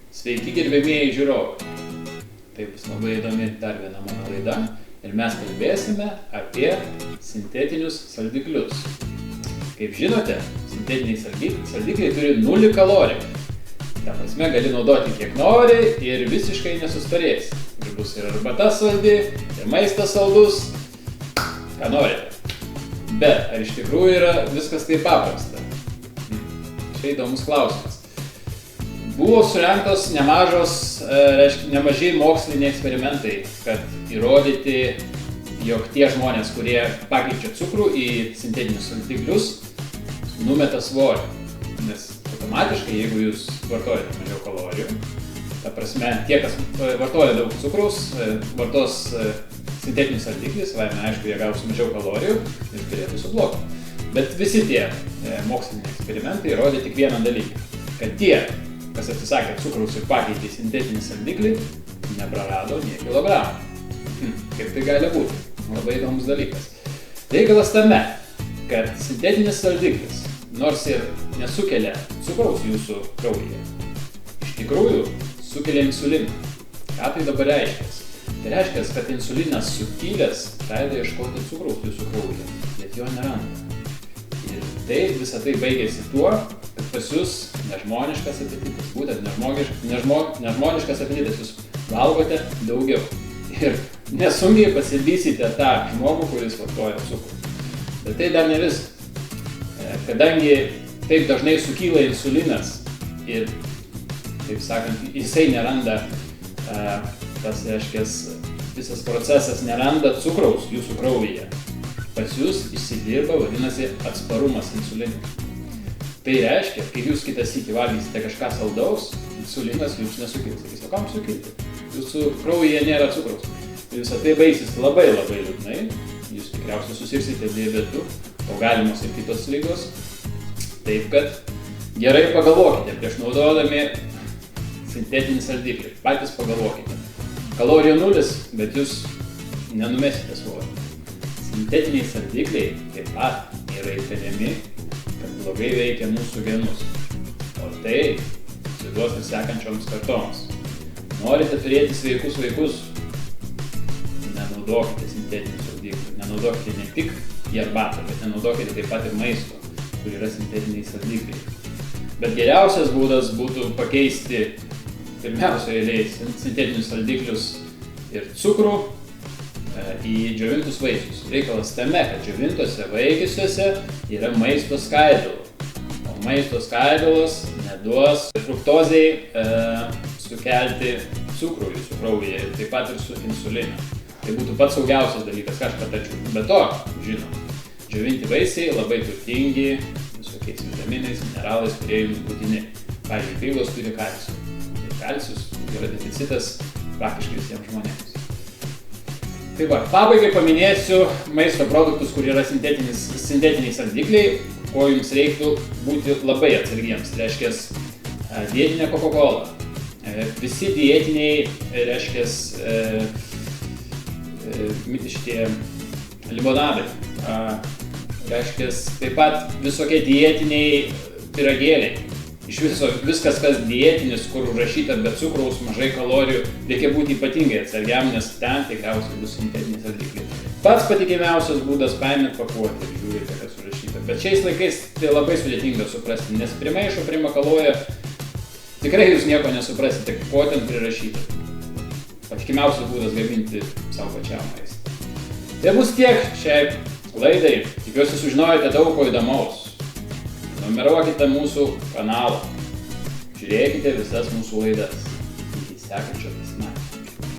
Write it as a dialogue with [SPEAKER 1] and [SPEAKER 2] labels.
[SPEAKER 1] Sveiki gerbėmieji žiūrovai. Tai bus labai įdomi dar viena mano laida ir mes kalbėsime apie sintetinius saldiklius. Kaip žinote, sintetiniai saldikliai turi 0 kalorijų. Ta prasme, gali naudoti kiek nori ir visiškai nesustorėsi. Ir bus ir arbata saldi, ir maistas saldus, ką norite. Bet ar iš tikrųjų yra viskas taip paprasta? Čia įdomus klausimas. Buvo surengtos nemaži moksliniai eksperimentai, kad įrodyti, jog tie žmonės, kurie pakeičia cukrų į sintetinius saldiklius, numeta svorį. Nes automatiškai, jeigu jūs vartojate mažiau kalorijų, ta prasme, tie, kas vartoja daug cukraus, vartos sintetinius saldiklius, aišku, jie gaus mažiau kalorijų ir turėtų sublokti. Bet visi tie moksliniai eksperimentai įrodė tik vieną dalyką, kad tie, kas atsisakė cukraus ir pakeitė sintetinį saldiklį, neprarado nė kilogramų. Kaip tai gali būti? Labai įdomus dalykas. Reikalas tame, kad sintetinis saldiklis, nors ir nesukelia cukraus jūsų kraujyje, iš tikrųjų sukelia insuliną. Ką tai dabar reiškia? Tai reiškia, kad insulinas sukilęs pradeda ieškoti cukraus jūsų kraujyje, bet jo neranda. Ir tai visą tai baigėsi tuo, kad pas jūs nežmoniškas apetitas, būtent nežmoniškas apetitas, jūs valgote daugiau ir nesunkiai pasivysite tą žmogų, kuris vartoja cukrų. Bet tai dar ne viskas. Kadangi taip dažnai sukyla insulinas ir, taip sakant, jisai neranda, tas reiškia, visas procesas neranda cukraus jūsų kraujyje, pas jūs išsidirba, vadinasi, atsparumas insulinui. Tai reiškia, kai jūs kitą sykį valgysite kažką saldaus, insulinas jums nesukils. Sakys, o kam sukilti? Jūsų kraujyje nėra cukraus. Visą tai baigsis labai liūdnai. Jūs tikriausiai susirsite diabetu, o galimos ir kitos ligos. Taip kad gerai pagalvokite prieš naudodami sintetinį saldiklį. Patys pagalvokite. Kalorijų 0, bet jūs nenumesite svorio. Sintetiniai saldikliai taip pat yra įtariami, kad blogai veikia mūsų genus. O tai pasiduos ir sekančioms kartoms. Norite turėti sveikus vaikus? Nenaudokite sintetinių saldiklių. Nenaudokite ne tik į arbatą, bet nenaudokite taip pat ir maisto, kur yra sintetiniai saldikliai. Bet geriausias būdas būtų pakeisti pirmiausia eilėje sintetinius saldiklius ir cukrų į džiovintus vaisius. Reikalas tame, kad džiovintose vaisiuose yra maisto skaidulų. O maisto skaidulos neduos fruktozei sukelti cukrų jūsų kraujyje ir taip pat ir su insulinu. Tai būtų pats saugiausias dalykas, ką aš patarčiau. Be to, žinom, džiovinti vaisiai labai turtingi visokiais vitaminais, mineralais, kurie jums būtini. Pavyzdžiui, figos turi kalcių. Ir kalcius yra deficitas praktiškai visiems žmonėms. Tai va, pabaigai paminėsiu maisto produktus, kur yra sintetiniai saldikliai, ko jums reiktų būti labai atsargiems. Tai reiškia, dietinė Coca-Cola. Visi dietiniai, reiškia, šitie limonadai. Reiškia, taip pat visokie dietiniai pyragėliai. Iš viso viskas, kas dietinis, kur užrašyta be cukraus, mažai kalorijų, reikia būti ypatingai atsargiam, nes ten tikriausiai bus sintetiniai saldikliai. Pats patikimiausias būdas paėmėt pakuotę ir žiūrite, kas užrašyta. Bet šiais laikais tai labai sudėtinga suprasti, nes primaišo, primakaluoja, tikrai jūs nieko nesuprasite, ko ten prirašyta. Patikimiausias būdas gaminti savo pačiam maistą. Tai bus tiek šiai laidai. Tikiuosi sužinojote daug ko įdomaus. Numeruokite mūsų kanalą. Žiūrėkite visas mūsų laidas. Iki sekančio pasmatymo.